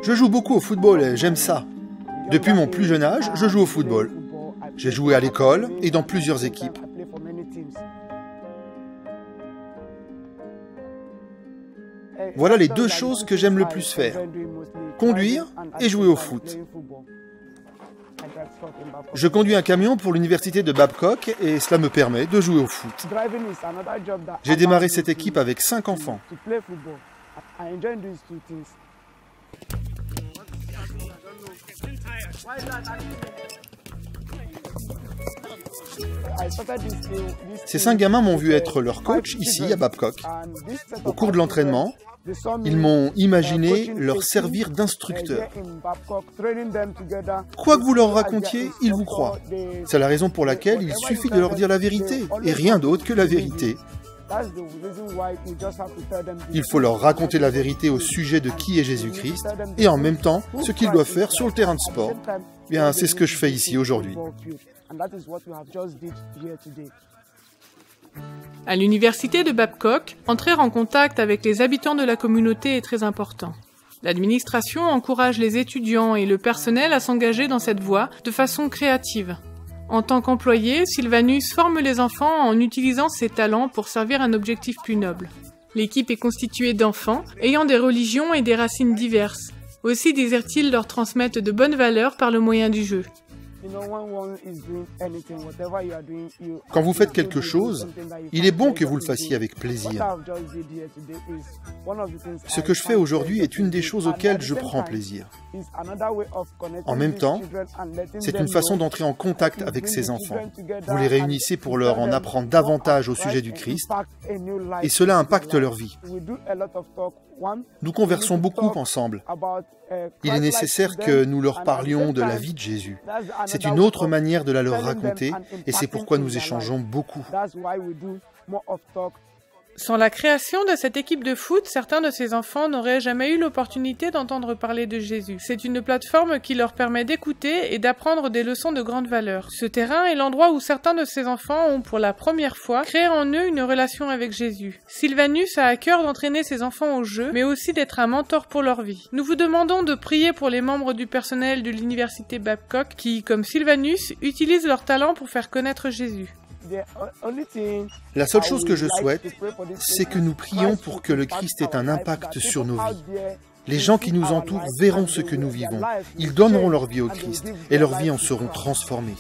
Je joue beaucoup au football et j'aime ça. Depuis mon plus jeune âge, je joue au football. J'ai joué à l'école et dans plusieurs équipes. Voilà les deux choses que j'aime le plus faire. Conduire et jouer au foot. Je conduis un camion pour l'université de Babcock et cela me permet de jouer au foot. J'ai démarré cette équipe avec 5 enfants. Ces 5 gamins m'ont vu être leur coach ici à Babcock. Au cours de l'entraînement, ils m'ont imaginé leur servir d'instructeur. Quoi que vous leur racontiez, ils vous croient. C'est la raison pour laquelle il suffit de leur dire la vérité, et rien d'autre que la vérité. Il faut leur raconter la vérité au sujet de qui est Jésus-Christ, et en même temps, ce qu'ils doivent faire sur le terrain de sport. Bien, c'est ce que je fais ici aujourd'hui. À l'université de Babcock, entrer en contact avec les habitants de la communauté est très important. L'administration encourage les étudiants et le personnel à s'engager dans cette voie de façon créative. En tant qu'employé, Sylvanus forme les enfants en utilisant ses talents pour servir un objectif plus noble. L'équipe est constituée d'enfants ayant des religions et des racines diverses. Aussi désirent-ils leur transmettre de bonnes valeurs par le moyen du jeu. Quand vous faites quelque chose, il est bon que vous le fassiez avec plaisir. Ce que je fais aujourd'hui est une des choses auxquelles je prends plaisir. En même temps, c'est une façon d'entrer en contact avec ces enfants. Vous les réunissez pour leur en apprendre davantage au sujet du Christ, et cela impacte leur vie. Nous conversons beaucoup ensemble. Il est nécessaire que nous leur parlions de la vie de Jésus. C'est une autre manière de la leur raconter, et c'est pourquoi nous échangeons beaucoup. Sans la création de cette équipe de foot, certains de ces enfants n'auraient jamais eu l'opportunité d'entendre parler de Jésus. C'est une plateforme qui leur permet d'écouter et d'apprendre des leçons de grande valeur. Ce terrain est l'endroit où certains de ces enfants ont pour la première fois créé en eux une relation avec Jésus. Sylvanus a à cœur d'entraîner ses enfants au jeu, mais aussi d'être un mentor pour leur vie. Nous vous demandons de prier pour les membres du personnel de l'université Babcock qui, comme Sylvanus, utilisent leur talent pour faire connaître Jésus. La seule chose que je souhaite, c'est que nous prions pour que le Christ ait un impact sur nos vies. Les gens qui nous entourent verront ce que nous vivons. Ils donneront leur vie au Christ et leurs vies en seront transformées.